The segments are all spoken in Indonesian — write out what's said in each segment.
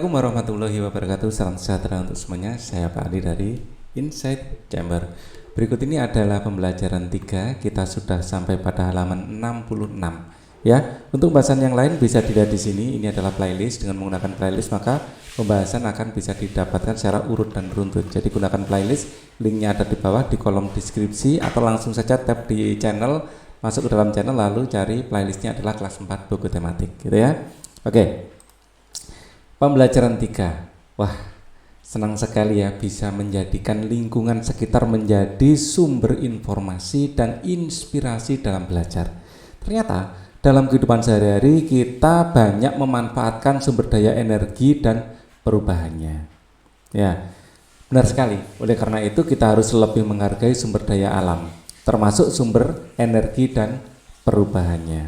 Assalamualaikum warahmatullahi wabarakatuh. Salam sejahtera untuk semuanya. Saya Pak Ali dari Insight Chamber. Berikut ini adalah pembelajaran 3. Kita sudah sampai pada halaman 66. Ya, untuk pembahasan yang lain bisa dilihat di sini. Ini adalah playlist. Dengan menggunakan playlist maka pembahasan akan bisa didapatkan secara urut dan beruntun. Jadi gunakan playlist. Linknya ada di bawah di kolom deskripsi atau langsung saja tap di channel, masuk ke dalam channel lalu cari playlistnya adalah kelas 4 buku tematik, gitu ya. Oke. Pembelajaran 3. Wah, senang sekali ya bisa menjadikan lingkungan sekitar menjadi sumber informasi dan inspirasi dalam belajar. Ternyata dalam kehidupan sehari-hari kita banyak memanfaatkan sumber daya energi dan perubahannya. Ya, benar sekali. Oleh karena itu kita harus lebih menghargai sumber daya alam, termasuk sumber energi dan perubahannya.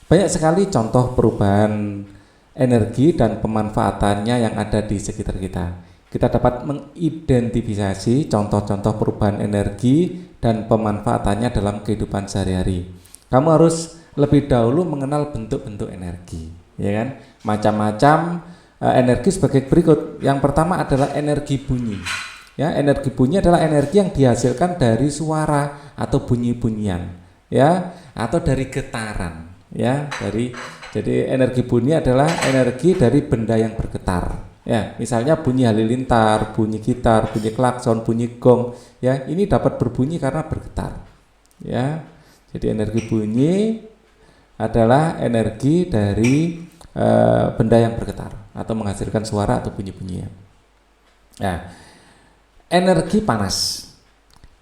Banyak sekali contoh perubahan energi dan pemanfaatannya yang ada di sekitar kita. Kita dapat mengidentifikasi contoh-contoh perubahan energi dan pemanfaatannya dalam kehidupan sehari-hari. Kamu harus lebih dahulu mengenal bentuk-bentuk energi, ya kan? Macam-macam energi sebagai berikut. Yang pertama adalah energi bunyi. Ya, energi bunyi adalah energi yang dihasilkan dari suara atau bunyi-bunyian, ya, atau dari getaran, ya, jadi energi bunyi adalah energi dari benda yang bergetar. Ya, misalnya bunyi halilintar, bunyi gitar, bunyi klakson, bunyi gong. Ya, ini dapat berbunyi karena bergetar. Ya, jadi energi bunyi adalah energi dari benda yang bergetar atau menghasilkan suara atau bunyi-bunyian. Ya, energi panas.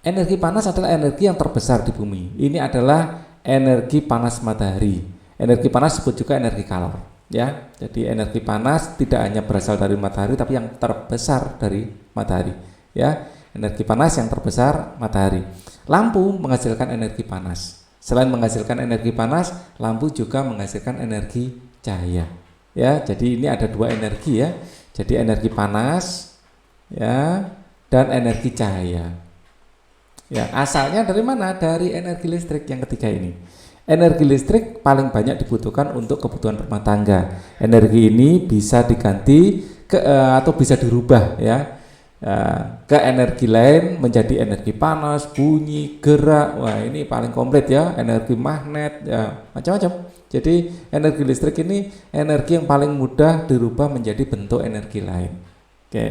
Energi panas adalah energi yang terbesar di bumi. Ini adalah energi panas matahari. Energi panas disebut juga energi kalor, ya. Jadi energi panas tidak hanya berasal dari matahari tapi yang terbesar dari matahari, ya. Energi panas yang terbesar matahari. Lampu menghasilkan energi panas. Selain menghasilkan energi panas, lampu juga menghasilkan energi cahaya. Ya, jadi ini ada dua energi ya. Jadi energi panas, ya, dan energi cahaya. Ya, asalnya dari mana? Dari energi listrik yang ketiga ini. Energi listrik paling banyak dibutuhkan untuk kebutuhan rumah tangga. Energi ini bisa diganti atau bisa dirubah ya ke energi lain menjadi energi panas, bunyi, gerak. Wah, ini paling komplit ya, energi magnet ya, macam-macam. Jadi energi listrik ini energi yang paling mudah dirubah menjadi bentuk energi lain. Oke.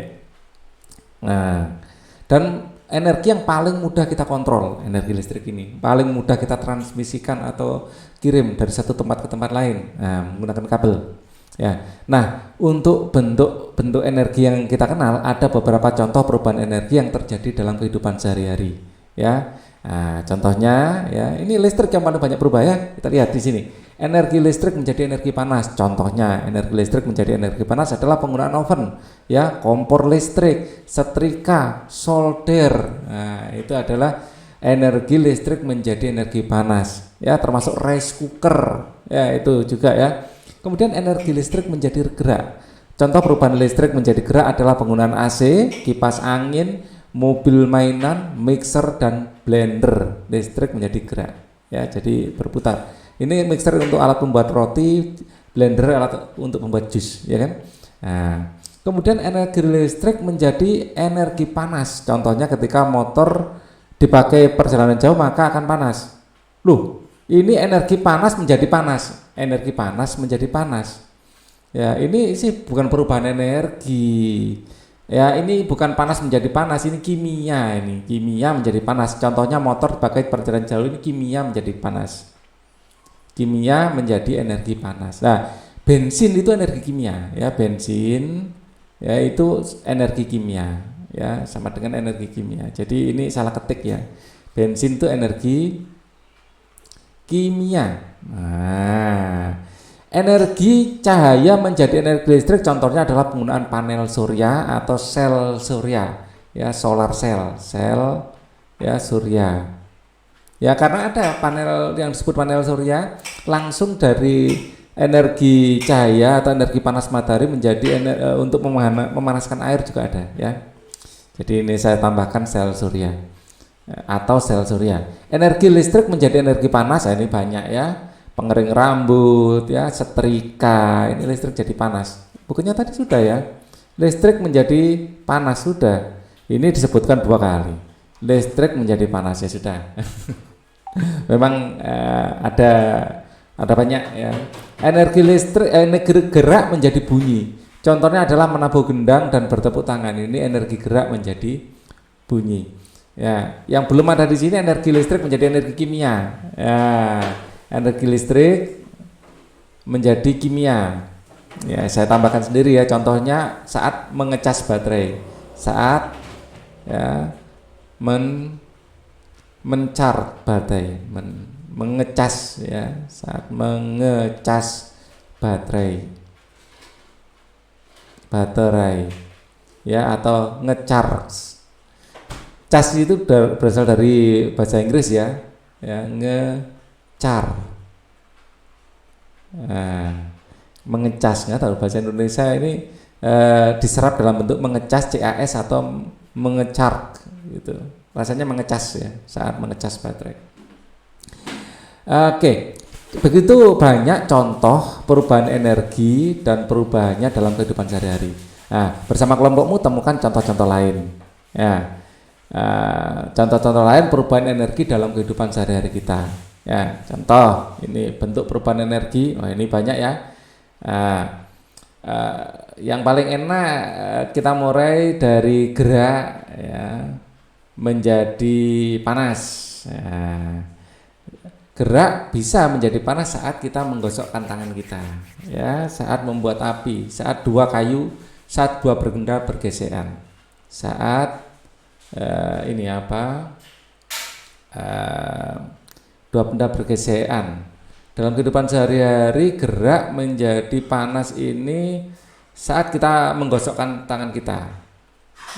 Nah, dan energi yang paling mudah kita kontrol, energi listrik ini paling mudah kita transmisikan atau kirim dari satu tempat ke tempat lain, menggunakan kabel. Ya, nah untuk bentuk energi yang kita kenal ada beberapa contoh perubahan energi yang terjadi dalam kehidupan sehari-hari. Ya, nah, contohnya ya ini listrik yang paling banyak berubah ya. Kita lihat di sini. Energi listrik menjadi energi panas. Contohnya energi listrik menjadi energi panas adalah penggunaan oven, ya, kompor listrik, setrika, solder. Nah, itu adalah energi listrik menjadi energi panas, ya, termasuk rice cooker, ya, itu juga ya. Kemudian energi listrik menjadi gerak. Contoh perubahan listrik menjadi gerak adalah penggunaan AC, kipas angin, mobil mainan, mixer dan blender. Listrik menjadi gerak, ya, jadi berputar. Ini mixer untuk alat pembuat roti, blender alat untuk membuat jus, ya kan? Nah, kemudian energi listrik menjadi energi panas. Contohnya ketika motor dipakai perjalanan jauh maka akan panas. Loh, ini energi panas menjadi panas. Energi panas menjadi panas. Ya, ini sih bukan perubahan energi. Ya, ini bukan panas menjadi panas, ini kimia ini. Kimia menjadi panas. Contohnya motor dipakai perjalanan jauh ini kimia menjadi panas. Kimia menjadi energi panas. Nah, bensin itu energi kimia, ya, bensin, ya, itu energi kimia, ya, sama dengan energi kimia. Jadi ini salah ketik ya. Bensin itu energi kimia. Nah, energi cahaya menjadi energi listrik contohnya adalah penggunaan panel surya atau sel surya, ya, solar cell, ya, surya. Ya, karena ada panel yang disebut panel surya langsung dari energi cahaya atau energi panas matahari menjadi untuk memanaskan air juga ada, ya. Jadi ini saya tambahkan sel surya atau sel surya. Energi listrik menjadi energi panas, ini banyak ya. pengering rambut, ya, setrika, ini listrik jadi panas. Bukunya tadi sudah ya, listrik menjadi panas sudah. Ini disebutkan 2 kali. Listrik menjadi panas ya sudah. Memang ada banyak ya. Energi listrik, energi gerak menjadi bunyi. Contohnya adalah menabuh gendang dan bertepuk tangan. Ini energi gerak menjadi bunyi. Ya, yang belum ada di sini energi listrik menjadi energi kimia. Ya, energi listrik menjadi kimia. Ya, saya tambahkan sendiri ya. Contohnya saat mengecas baterai, saat ya mencar baterai, mengecas ya, saat mengecas baterai ya, atau ngecar. Cas itu berasal dari bahasa Inggris ya, ngecar. Nah, mengecas, nggak tahu bahasa Indonesia ini diserap dalam bentuk mengecas, CAS, atau mengecar gitu. Rasanya mengecas ya, saat mengecas baterai. Oke, begitu banyak contoh perubahan energi dan perubahannya dalam kehidupan sehari-hari. Nah, bersama kelompokmu temukan contoh-contoh lain. Ya, contoh-contoh lain perubahan energi dalam kehidupan sehari-hari kita. Ya, contoh ini bentuk perubahan energi. Oh, ini banyak ya. Yang paling enak kita mulai dari gerak ya, menjadi panas. Ya, gerak bisa menjadi panas saat kita menggosokkan tangan kita, ya, saat membuat api, saat dua benda bergesekan, saat dua benda bergesekan. Dalam kehidupan sehari-hari gerak menjadi panas ini saat kita menggosokkan tangan kita,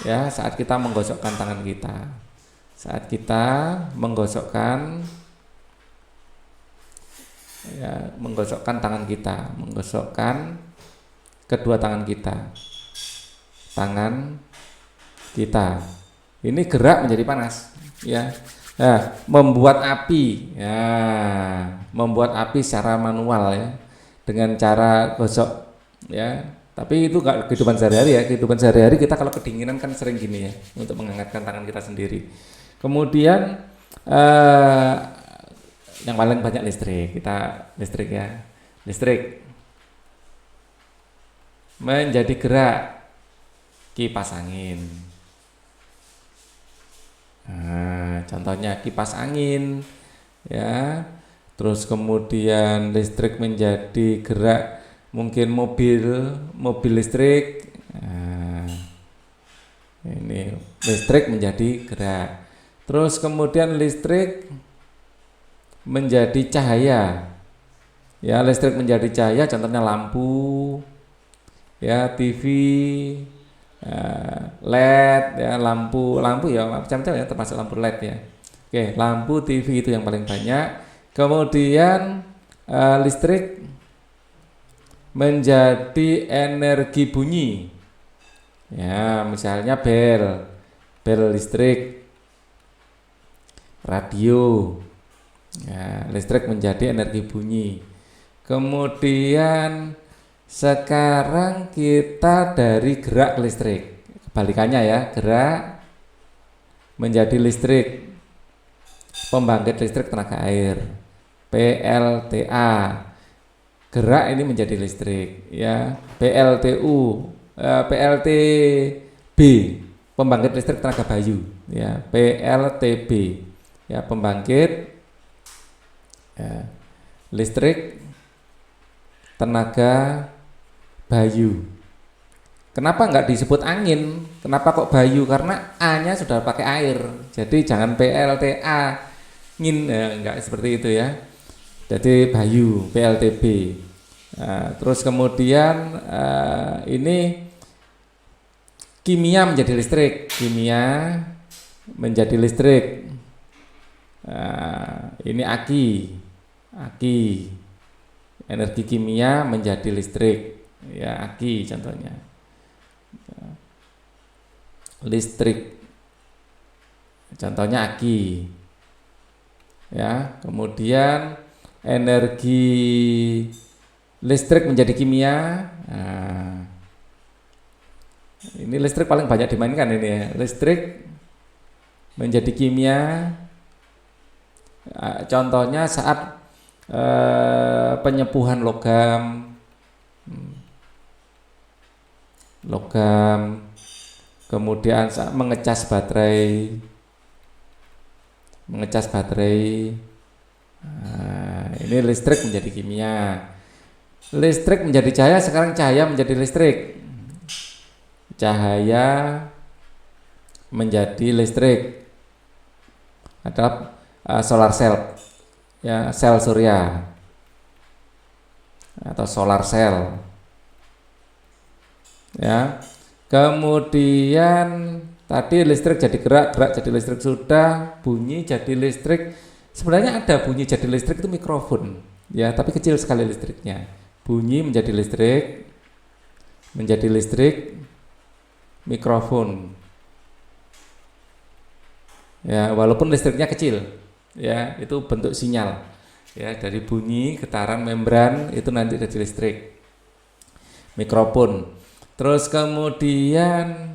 ya, saat kita menggosokkan tangan kita, saat kita menggosokkan tangan kita, menggosokkan kedua tangan kita, ini gerak menjadi panas, ya. Nah, membuat api secara manual ya, dengan cara gosok ya. Tapi itu gak kehidupan sehari-hari ya. Kehidupan sehari-hari kita kalau kedinginan kan sering gini ya, untuk menghangatkan tangan kita sendiri. Kemudian yang paling banyak listrik menjadi gerak, kipas angin. Nah, contohnya kipas angin ya. Terus kemudian listrik menjadi gerak, mungkin mobil listrik. Nah, ini listrik menjadi gerak. Terus kemudian listrik menjadi cahaya. Ya, listrik menjadi cahaya contohnya lampu ya, TV, LED ya, lampu ya macam-macam ya, termasuk lampu LED ya. Oke, lampu, TV itu yang paling banyak. Kemudian listrik menjadi energi bunyi. Ya, misalnya bel listrik, radio. Ya, listrik menjadi energi bunyi. Kemudian sekarang kita dari gerak ke listrik, kebalikannya ya, gerak menjadi listrik, pembangkit listrik tenaga air, PLTA. Gerak ini menjadi listrik ya. PLTB, pembangkit listrik tenaga bayu ya. PLTB ya, pembangkit ya, listrik tenaga bayu. Kenapa nggak disebut angin? Kenapa kok bayu? Karena A-nya sudah pakai air. Jadi jangan PLTA ngin, enggak seperti itu ya. Jadi bayu, PLTB. Nah, terus kemudian ini kimia menjadi listrik. Ini aki. Energi kimia menjadi listrik. Ya, aki contohnya. Listrik. Contohnya aki. Ya, kemudian energi listrik menjadi kimia. Nah, ini listrik paling banyak dimainkan ini ya. Listrik menjadi kimia. Contohnya saat penyepuhan logam, kemudian saat mengecas baterai. Nah, ini listrik menjadi kimia. Listrik menjadi cahaya, sekarang cahaya menjadi listrik. Cahaya menjadi listrik adalah solar cell, ya, sel surya atau solar cell, ya. Kemudian tadi listrik jadi gerak, gerak jadi listrik sudah, bunyi jadi listrik. Sebenarnya ada bunyi jadi listrik itu mikrofon, ya, tapi kecil sekali listriknya. Bunyi menjadi listrik, mikrofon. Ya, walaupun listriknya kecil, ya, itu bentuk sinyal. Ya, dari bunyi, getaran membran itu nanti jadi listrik. Mikrofon. Terus kemudian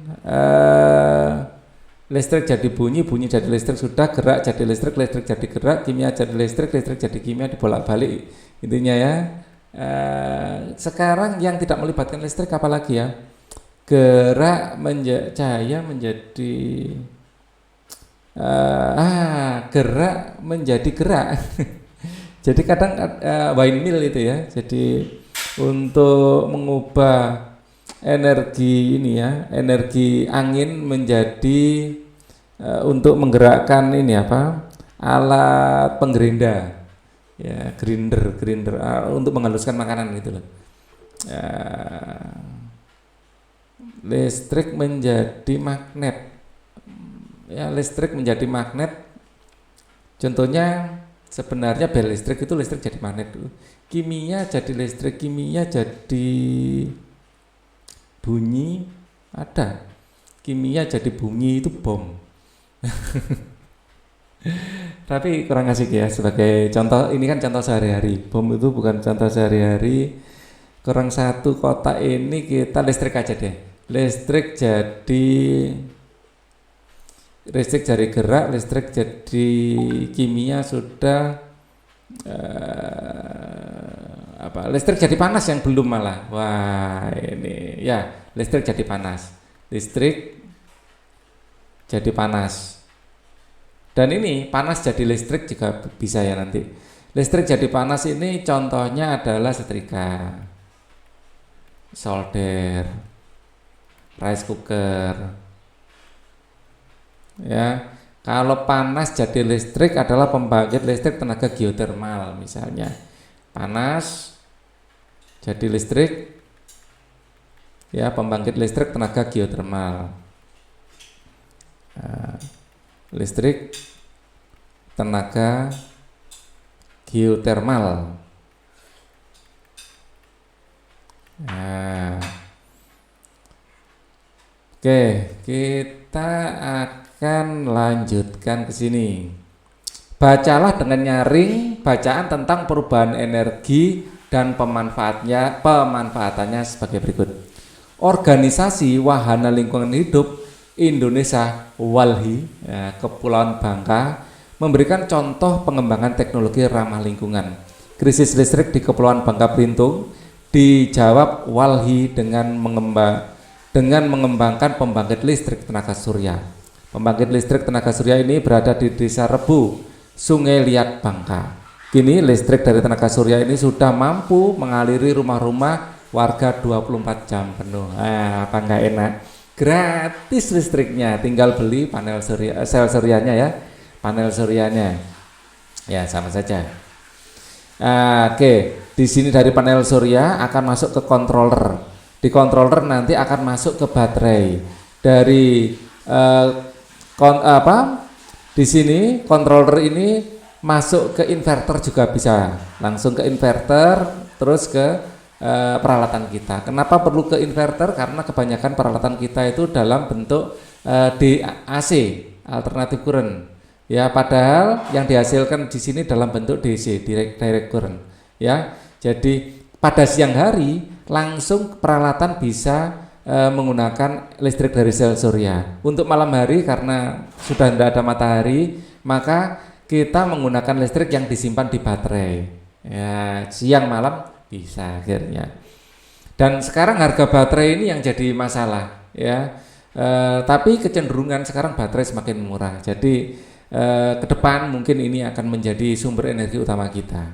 listrik jadi bunyi, bunyi jadi listrik sudah, gerak jadi listrik, listrik jadi gerak, kimia jadi listrik, listrik jadi kimia, dibolak-balik intinya ya. Sekarang yang tidak melibatkan listrik apalagi ya? Gerak cahaya menjadi gerak menjadi gerak. Jadi kadang windmill itu ya. Jadi untuk mengubah energi ini ya, energi angin menjadi untuk menggerakkan ini apa? Alat penggerinda. Ya, grinder untuk menghaluskan makanan gitu loh. Listrik menjadi magnet. Ya, listrik menjadi magnet. Contohnya sebenarnya bel listrik itu listrik jadi magnet dulu. Kimia jadi listrik, kimia jadi bunyi ada. Kimia jadi bunyi itu bom. Tapi kurang asik ya sebagai contoh, ini kan contoh sehari-hari. Bom itu bukan contoh sehari-hari. Kurang satu kotak ini kita listrik aja deh. Listrik jadi gerak, listrik jadi kimia sudah. Listrik jadi panas yang belum malah. Wah, ini ya, listrik jadi panas. Listrik jadi panas. Dan ini panas jadi listrik juga bisa ya nanti. Listrik jadi panas ini contohnya adalah setrika, solder, rice cooker. Ya, kalau panas jadi listrik adalah pembangkit listrik tenaga geotermal misalnya. Panas jadi listrik, ya, pembangkit listrik tenaga geotermal. Listrik tenaga geotermal. Oke, kita akan lanjutkan ke sini. Bacalah dengan nyaring bacaan tentang perubahan energi dan pemanfaatannya sebagai berikut. Organisasi Wahana Lingkungan Hidup Indonesia WALHI, ya, Kepulauan Bangka, memberikan contoh pengembangan teknologi ramah lingkungan. Krisis listrik di Kepulauan Bangka Belitung dijawab WALHI dengan mengembangkan pembangkit listrik tenaga surya. Pembangkit listrik tenaga surya ini berada di Desa Rebu, Sungai Liat, Bangka. Kini listrik dari tenaga surya ini sudah mampu mengaliri rumah-rumah warga 24 jam penuh. Apa enggak enak? Gratis listriknya, tinggal beli panel surya, sel suryanya ya, panel suryanya, ya sama saja. Oke, di sini dari panel surya akan masuk ke controller, di controller nanti akan masuk ke baterai, dari di sini controller ini masuk ke inverter juga bisa, langsung ke inverter terus ke peralatan kita. Kenapa perlu ke inverter? Karena kebanyakan peralatan kita itu dalam bentuk DAC, alternative current. Ya, padahal yang dihasilkan di sini dalam bentuk DC, direct current. Ya, jadi pada siang hari langsung peralatan bisa menggunakan listrik dari sel surya. Untuk malam hari karena sudah tidak ada matahari, maka kita menggunakan listrik yang disimpan di baterai. Ya, siang malam bisa akhirnya. Dan sekarang harga baterai ini yang jadi masalah, ya. Tapi kecenderungan sekarang baterai semakin murah. Jadi ke depan mungkin ini akan menjadi sumber energi utama kita.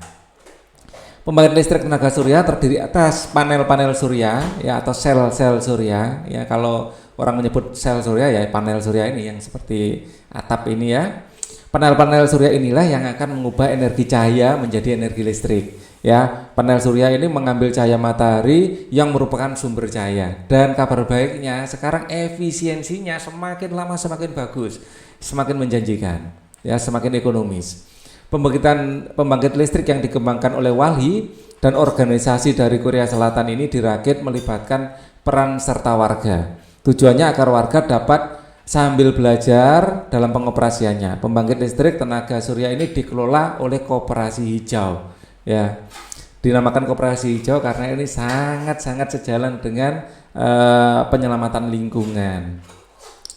Pembangkit listrik tenaga surya terdiri atas panel-panel surya, ya, atau sel-sel surya. Ya, kalau orang menyebut sel surya ya panel surya ini yang seperti atap ini ya. Panel-panel surya inilah yang akan mengubah energi cahaya menjadi energi listrik. Ya, panel surya ini mengambil cahaya matahari yang merupakan sumber cahaya. Dan kabar baiknya sekarang efisiensinya semakin lama semakin bagus, semakin menjanjikan, ya, semakin ekonomis. Pembangkit listrik yang dikembangkan oleh Walhi dan organisasi dari Korea Selatan ini dirakit melibatkan peran serta warga. Tujuannya agar warga dapat sambil belajar dalam pengoperasiannya. Pembangkit listrik tenaga surya ini dikelola oleh Koperasi Hijau. Ya, dinamakan Koperasi Hijau karena ini sangat-sangat sejalan dengan penyelamatan lingkungan.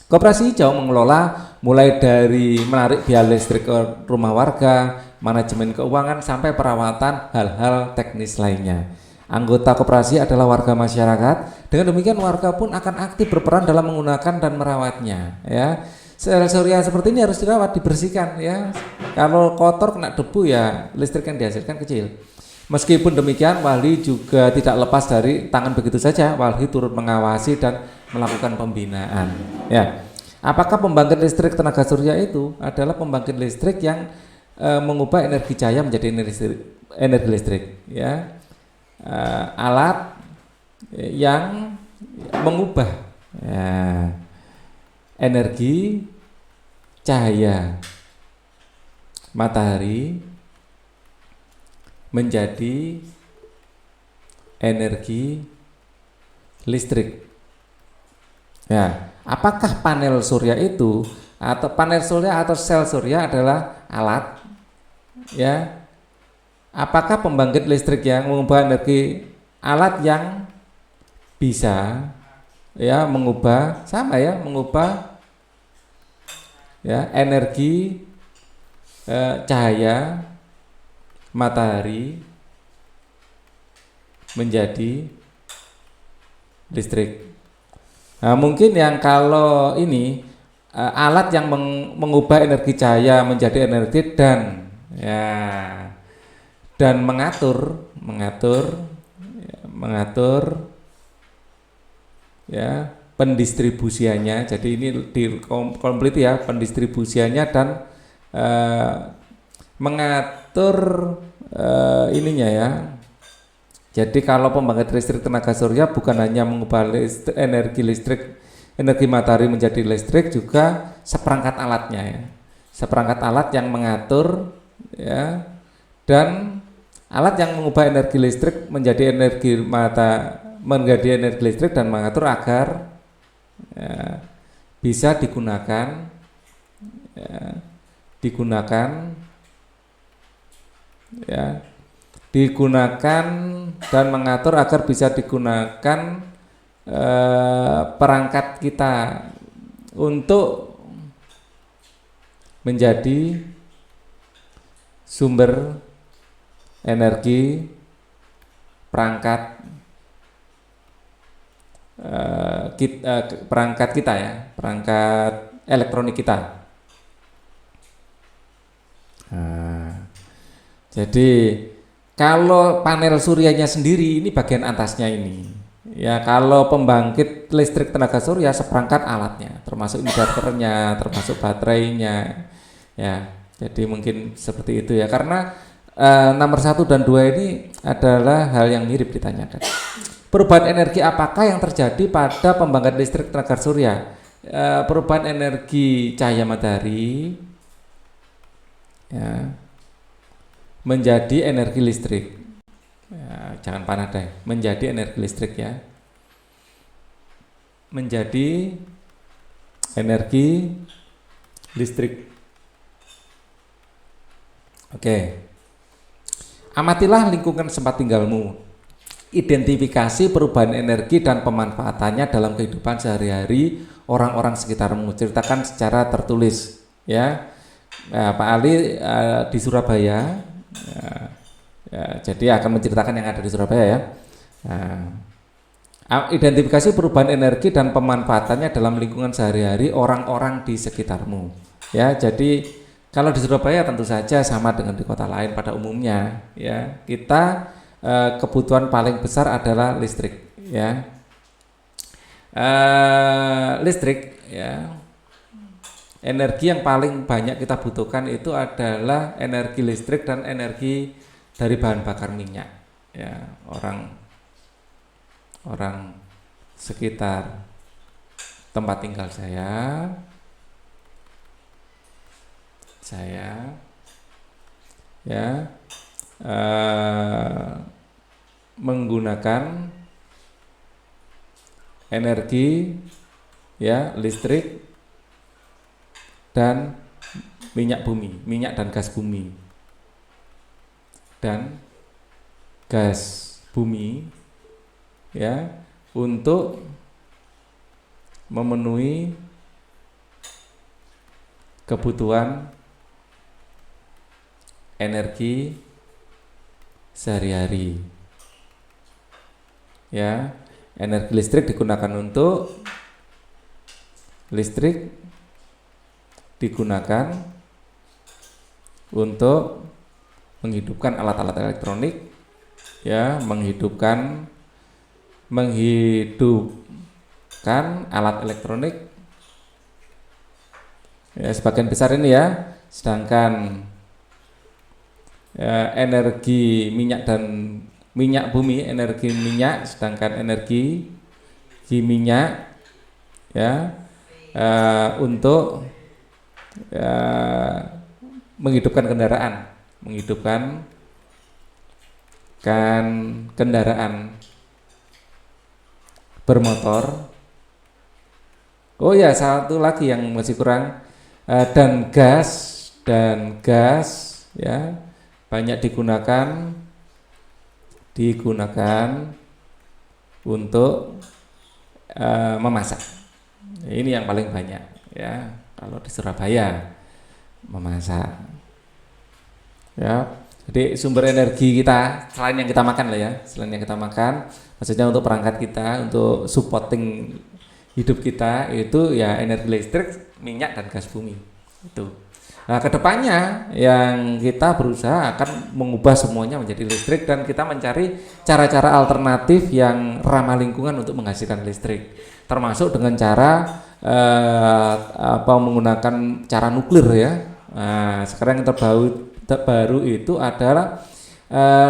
Koperasi Hijau mengelola mulai dari menarik biaya listrik ke rumah warga, manajemen keuangan sampai perawatan hal-hal teknis lainnya. Anggota koperasi adalah warga masyarakat. Dengan demikian warga pun akan aktif berperan dalam menggunakan dan merawatnya. Ya, sel surya seperti ini harus dirawat, dibersihkan. Ya, kalau kotor kena debu ya listrik yang dihasilkan kecil. Meskipun demikian, Walhi juga tidak lepas dari tangan begitu saja. Walhi turut mengawasi dan melakukan pembinaan. Ya, apakah pembangkit listrik tenaga surya itu adalah pembangkit listrik yang mengubah energi cahaya menjadi energi listrik? Ya. Alat yang mengubah, ya, energi cahaya matahari menjadi energi listrik. Ya, apakah panel surya itu atau panel surya atau sel surya adalah alat, ya? Apakah pembangkit listrik yang mengubah energi alat yang bisa, ya, mengubah sama ya mengubah, ya, energi cahaya matahari menjadi listrik. Nah, mungkin yang kalau ini alat yang mengubah energi cahaya menjadi energi dan, ya, dan mengatur ya pendistribusiannya. Jadi ini komplit ya pendistribusiannya dan mengatur ininya ya. Jadi kalau pembangkit listrik tenaga surya bukan hanya mengubah energi matahari menjadi listrik, juga seperangkat alatnya ya. Seperangkat alat yang mengatur, ya, dan alat yang mengubah energi listrik menjadi energi listrik dan mengatur agar, ya, bisa digunakan, ya, digunakan dan mengatur agar bisa digunakan perangkat kita untuk menjadi sumber energi perangkat kita ya, perangkat elektronik kita. Nah, jadi kalau panel suryanya sendiri ini bagian atasnya ini, ya, kalau pembangkit listrik tenaga surya seperangkat alatnya, termasuk inverternya, termasuk baterainya, ya. Jadi mungkin seperti itu ya, karena nomor 1 dan 2 ini adalah hal yang mirip ditanyakan. Perubahan energi apakah yang terjadi pada pembangkit listrik tenaga surya? Perubahan energi cahaya matahari, ya, menjadi energi listrik. Ya, jangan panah deh, menjadi energi listrik ya. Menjadi energi listrik. Oke. Amatilah lingkungan tempat tinggalmu. Identifikasi perubahan energi dan pemanfaatannya dalam kehidupan sehari-hari orang-orang sekitarmu. Ceritakan secara tertulis, ya. Nah, Pak Ali di Surabaya, jadi akan menceritakan yang ada di Surabaya, ya. Identifikasi perubahan energi dan pemanfaatannya dalam lingkungan sehari-hari orang-orang di sekitarmu. Ya, jadi kalau di Surabaya tentu saja sama dengan di kota lain pada umumnya, ya. Kita kebutuhan paling besar adalah listrik, ya. Listrik, ya. Energi yang paling banyak kita butuhkan itu adalah energi listrik dan energi dari bahan bakar minyak, ya. Orang sekitar tempat tinggal saya ya menggunakan energi, ya, listrik dan minyak dan gas bumi ya, untuk memenuhi kebutuhan energi sehari-hari, ya. Energi listrik digunakan untuk menghidupkan alat-alat elektronik, ya, menghidupkan alat elektronik, ya, sebagian besar ini, ya. Sedangkan energi minyak dan minyak bumi, energi minyak, sedangkan energi minyak, ya, untuk menghidupkan kendaraan bermotor. Oh ya, satu lagi yang masih kurang, dan gas, ya, banyak digunakan untuk memasak. Ini yang paling banyak, ya, kalau di Surabaya memasak, ya. Jadi sumber energi kita selain yang kita makan lah, ya, maksudnya untuk perangkat kita, untuk supporting hidup kita itu, ya, energi listrik, minyak dan gas bumi itu. Nah, kedepannya yang kita berusaha akan mengubah semuanya menjadi listrik, dan kita mencari cara-cara alternatif yang ramah lingkungan untuk menghasilkan listrik, termasuk dengan cara menggunakan cara nuklir, ya. Nah, sekarang yang terbaru itu adalah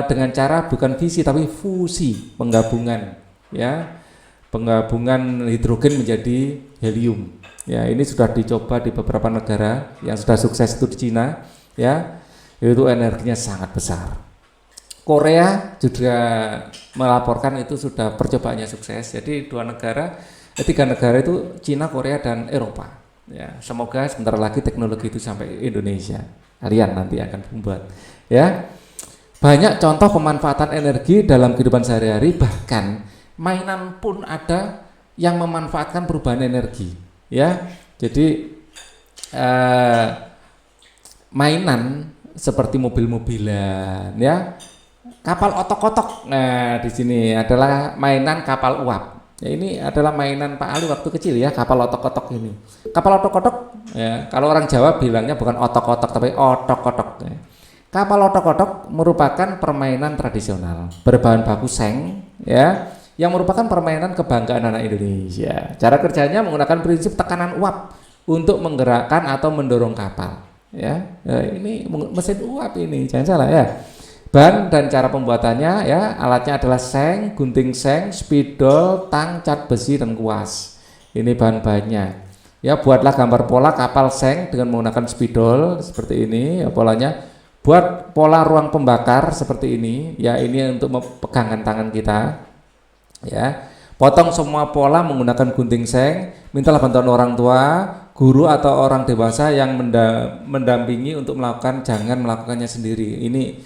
dengan cara bukan fisi tapi fusi, penggabungan, ya, penggabungan hidrogen menjadi helium. Ya, ini sudah dicoba di beberapa negara, yang sudah sukses itu di Cina, ya, itu energinya sangat besar. Korea juga melaporkan itu sudah percobaannya sukses. Jadi tiga negara itu Cina, Korea dan Eropa. Ya, semoga sebentar lagi teknologi itu sampai Indonesia. Kalian nanti akan membuat, ya. Banyak contoh pemanfaatan energi dalam kehidupan sehari-hari, bahkan mainan pun ada yang memanfaatkan perubahan energi. Ya, jadi mainan seperti mobil-mobilan, ya, kapal otok-otok. Nah, di sini adalah mainan kapal uap. Ya, ini adalah mainan Pak Ali waktu kecil, ya, kapal otok-otok ini. Kapal otok-otok, ya, kalau orang Jawa bilangnya bukan otok-otok tapi otok-otok. Ya. Kapal otok-otok merupakan permainan tradisional berbahan baku seng, ya, yang merupakan permainan kebanggaan anak Indonesia. Cara kerjanya menggunakan prinsip tekanan uap untuk menggerakkan atau mendorong kapal, ya. Ini mesin uap ini, jangan salah, ya. Bahan dan cara pembuatannya, ya, alatnya adalah seng, gunting seng, spidol, tang, cat besi dan kuas. Ini bahan-bahannya. Ya, buatlah gambar pola kapal seng dengan menggunakan spidol seperti ini, ya, polanya. Buat pola ruang pembakar seperti ini, ya, ini untuk pegangan tangan kita. Ya, Potong semua pola menggunakan gunting seng, mintalah bantuan orang tua, guru atau orang dewasa yang mendampingi untuk melakukan, jangan melakukannya sendiri. Ini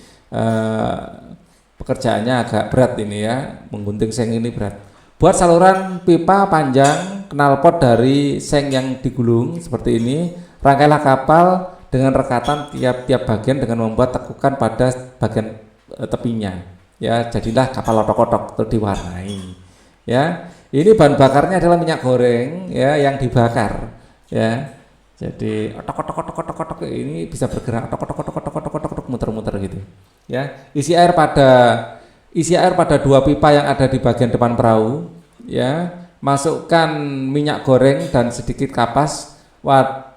pekerjaannya agak berat ini ya, menggunting seng ini berat. Buat saluran pipa panjang knalpot dari seng yang digulung seperti ini. Rangkailah kapal dengan rekatan tiap-tiap bagian dengan membuat tekukan pada bagian tepinya. Ya, jadilah kapal otok-otok itu diwarnai. Ya, ini bahan bakarnya adalah minyak goreng ya yang dibakar. Ya, jadi otok-otok ini bisa bergerak otok-otok muter-muter gitu. Ya, isi air pada 2 pipa yang ada di bagian depan perahu. Ya, masukkan minyak goreng dan sedikit kapas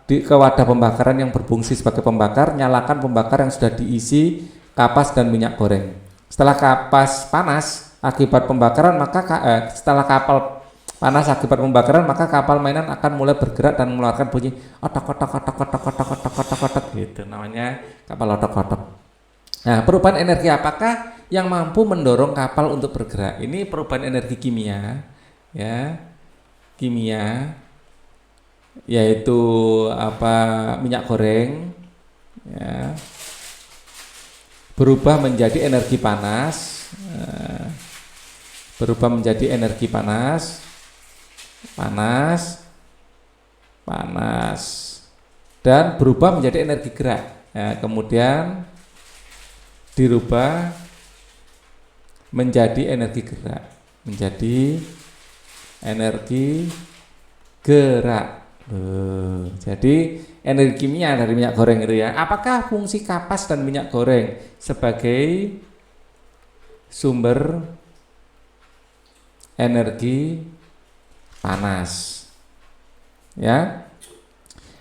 ke wadah pembakaran yang berfungsi sebagai pembakar. Nyalakan pembakar yang sudah diisi kapas dan minyak goreng. Setelah kapas panas akibat pembakaran, setelah kapal panas akibat pembakaran, maka kapal mainan akan mulai bergerak dan mengeluarkan bunyi otok gitu, namanya kapal otok-otok. Nah, perubahan energi apakah yang mampu mendorong kapal untuk bergerak? Ini perubahan energi kimia, ya, yaitu minyak goreng, ya, berubah menjadi energi panas, dan berubah menjadi energi gerak. Ya, kemudian dirubah menjadi energi gerak, jadi energi kimia dari minyak goreng itu ya. Apakah fungsi kapas dan minyak goreng sebagai sumber energi panas? Ya.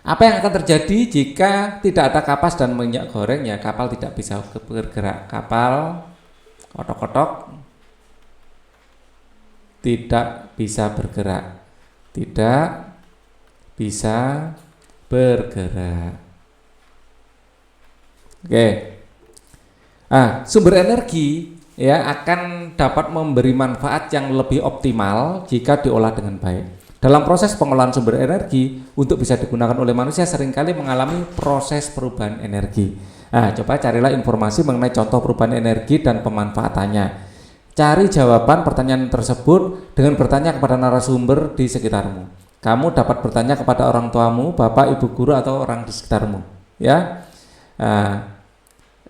Apa yang akan terjadi jika tidak ada kapas dan minyak goreng? Ya, kapal tidak bisa bergerak. Kapal otok-otok tidak bisa bergerak. Oke. Sumber energi ya akan dapat memberi manfaat yang lebih optimal jika diolah dengan baik. Dalam proses pengolahan sumber energi untuk bisa digunakan oleh manusia seringkali mengalami proses perubahan energi. Coba carilah informasi mengenai contoh perubahan energi dan pemanfaatannya. Cari jawaban pertanyaan tersebut dengan bertanya kepada narasumber di sekitarmu. Kamu dapat bertanya kepada orang tuamu, bapak, ibu guru atau orang di sekitarmu. Ya,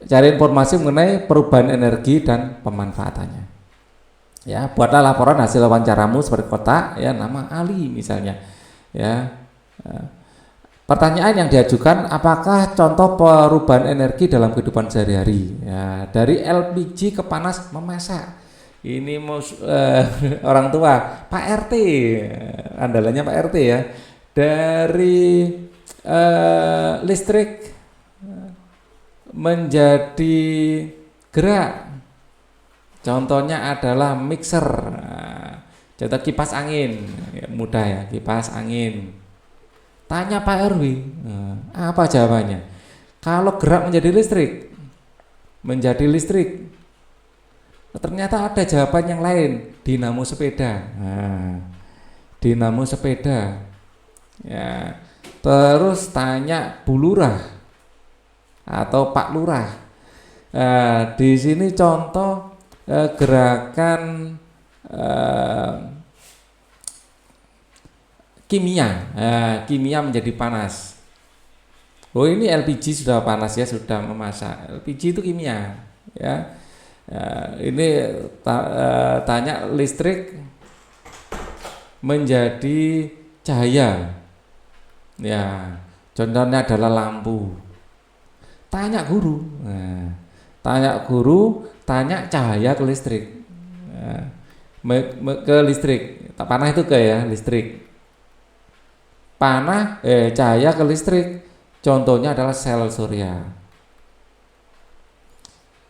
cari informasi mengenai perubahan energi dan pemanfaatannya. Ya, buatlah laporan hasil wawancaramu seperti kotak, ya, nama Ali misalnya. Ya, pertanyaan yang diajukan, apakah contoh perubahan energi dalam kehidupan sehari-hari? Ya, dari LPG ke panas memasak. Ini orang tua, Pak RT, andalannya Pak RT ya. Dari listrik menjadi gerak. Contohnya adalah mixer, contoh kipas angin, ya, mudah ya, kipas angin. Tanya Pak RW, apa jawabannya? Kalau gerak menjadi listrik, ternyata ada jawaban yang lain, dinamo sepeda. Dinamo sepeda. Ya, terus tanya Bu Lurah atau Pak Lurah. Di sini contoh gerakan kimia menjadi panas. Oh, ini LPG sudah panas ya, sudah memasak. LPG itu kimia ya. Ini tanya listrik menjadi cahaya. Ya, contohnya adalah lampu. Tanya guru. Tanya cahaya ke listrik. Ke listrik. Panah itu listrik. Cahaya ke listrik. Contohnya adalah sel surya.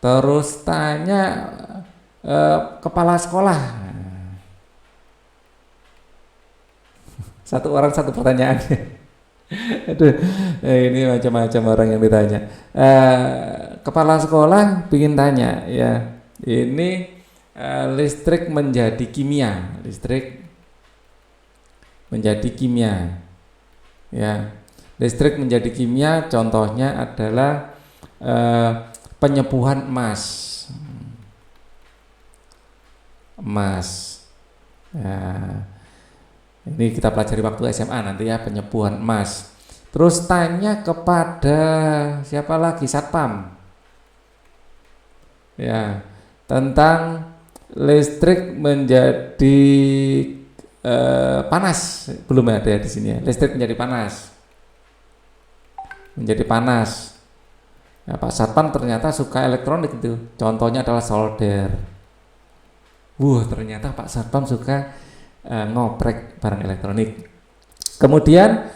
Terus tanya kepala sekolah. Satu orang satu pertanyaan. Aduh, ini macam-macam orang yang ditanya. Kepala sekolah ingin tanya ya. Ini listrik menjadi kimia, listrik menjadi kimia, ya. Listrik menjadi kimia, contohnya adalah penyepuhan emas, emas. Ya, ini kita pelajari waktu SMA nanti ya, penyepuhan emas. Terus tanya kepada siapa lagi, satpam, ya, tentang listrik menjadi panas, belum ada ya di sini ya. Listrik menjadi panas, menjadi panas. Ya, Pak Satpam ternyata suka elektronik itu. Contohnya adalah solder. Ternyata Pak Satpam suka ngoprek barang elektronik. Kemudian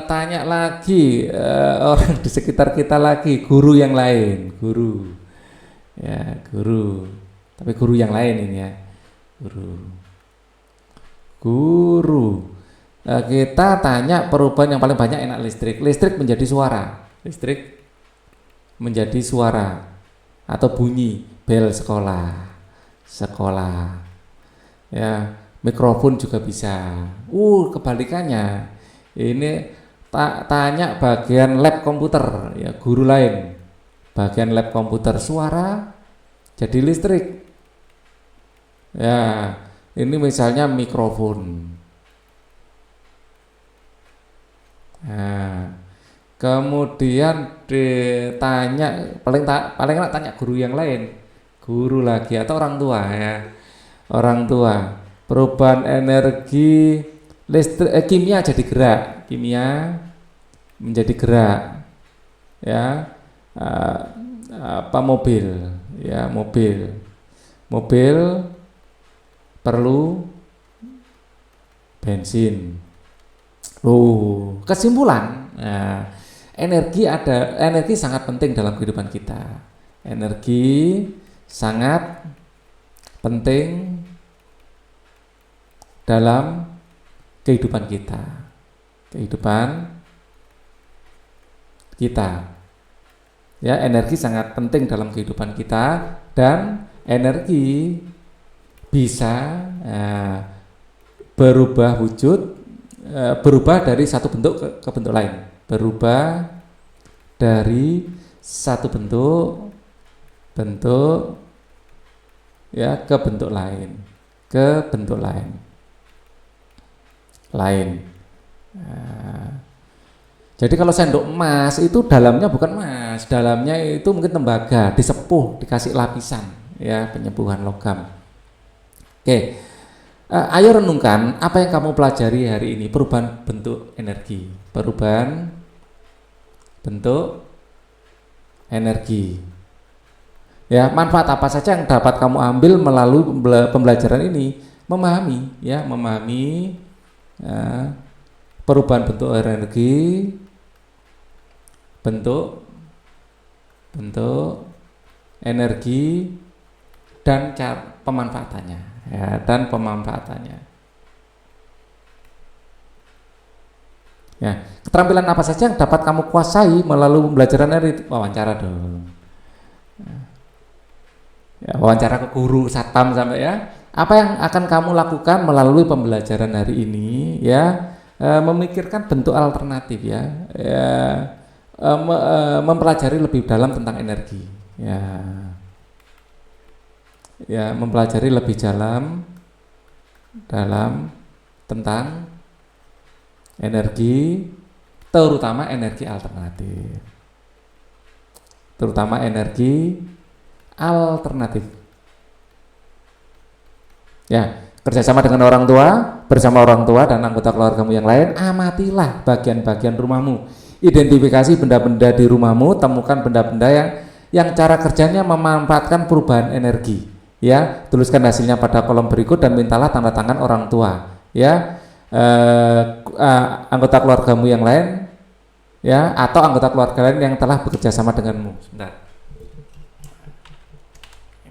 tanya lagi orang di sekitar kita lagi, guru yang lain, guru, ya guru. Tapi guru yang lain ini ya, guru. Kita tanya perubahan yang paling banyak enak listrik. Listrik menjadi suara, listrik menjadi suara atau bunyi bel sekolah, sekolah. Ya, mikrofon juga bisa. Kebalikannya. Ini tanya bagian lab komputer, ya guru lain. Bagian lab komputer, suara jadi listrik. Ya, ini misalnya mikrofon. Nah, kemudian ditanya paling enak tanya guru yang lain, guru lagi atau orang tua ya, orang tua. Perubahan energi listrik, kimia jadi gerak, kimia menjadi gerak, ya. Apa mobil, ya mobil perlu bensin. Kesimpulan, energi sangat penting dalam kehidupan kita. Energi sangat penting dalam kehidupan kita. Ya, energi sangat penting dalam kehidupan kita, dan energi bisa berubah wujud, berubah dari satu bentuk ke bentuk lain, berubah dari satu bentuk ya ke bentuk lain, jadi kalau sendok emas itu dalamnya bukan emas, dalamnya itu mungkin tembaga, disepuh, dikasih lapisan, ya, penyepuhan logam. Oke. Ayo renungkan apa yang kamu pelajari hari ini, perubahan bentuk energi, perubahan bentuk energi. Ya, manfaat apa saja yang dapat kamu ambil melalui pembelajaran ini? Memahami perubahan bentuk energi, bentuk energi dan cara pemanfaatannya. Ya, dan pemanfaatannya. Ya, keterampilan apa saja yang dapat kamu kuasai melalui pembelajaran dari wawancara dong. Ya, wawancara ke guru, satpam sampai ya. Apa yang akan kamu lakukan melalui pembelajaran hari ini? Ya, memikirkan bentuk alternatif ya. Mempelajari lebih dalam tentang energi. Ya, mempelajari lebih dalam tentang energi, terutama energi alternatif. Ya, kerjasama dengan orang tua, bersama orang tua dan anggota keluargamu yang lain, amatilah bagian-bagian rumahmu, identifikasi benda-benda di rumahmu, temukan benda-benda yang cara kerjanya memanfaatkan perubahan energi. Ya, tuliskan hasilnya pada kolom berikut dan mintalah tanda tangan orang tua. Ya, anggota keluargamu yang lain, ya, atau anggota keluarga lain yang telah bekerja sama denganmu. Sebentar,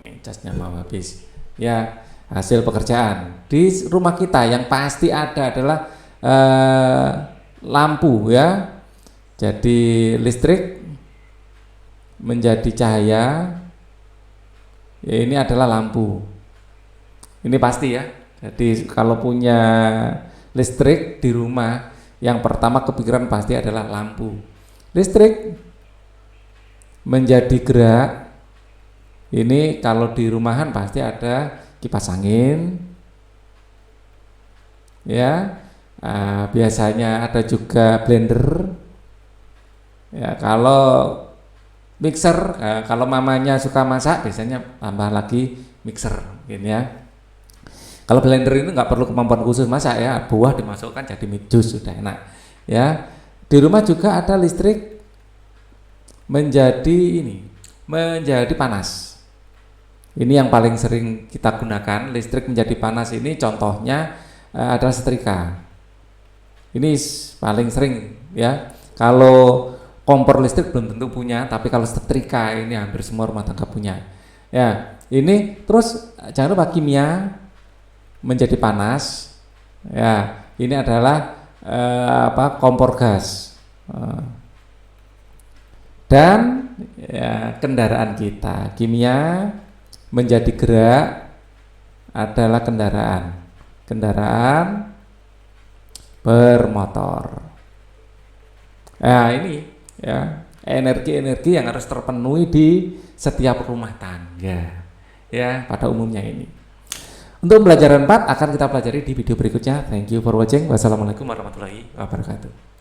ini casnya mau habis. Ya, hasil pekerjaan di rumah kita yang pasti ada adalah lampu, ya. Jadi listrik menjadi cahaya, Ya, ini adalah lampu. Ini pasti ya. Jadi kalau punya listrik di rumah, yang pertama kepikiran pasti adalah lampu. Listrik menjadi gerak. Ini kalau di rumahan pasti ada kipas angin, ya. Biasanya ada juga blender. Ya, kalau mixer, kalau mamanya suka masak, biasanya tambah lagi mixer, mungkin ya. Kalau blender itu nggak perlu kemampuan khusus masak ya, buah dimasukkan jadi jus sudah enak. Ya, di rumah juga ada listrik menjadi panas. Ini yang paling sering kita gunakan, listrik menjadi panas ini contohnya adalah setrika. Ini paling sering ya. Kalau kompor listrik belum tentu punya, tapi kalau setrika ini hampir semua rumah tangga punya. Ya, ini terus jangan lupa kimia menjadi panas. Ya, ini adalah kompor gas. Dan ya, kendaraan kita, kimia menjadi gerak adalah kendaraan bermotor. Nah, ini ya, energi-energi yang harus terpenuhi di setiap rumah tangga ya pada umumnya ini. Untuk pembelajaran 4 akan kita pelajari di video berikutnya. Thank you for watching. Wassalamualaikum warahmatullahi wabarakatuh.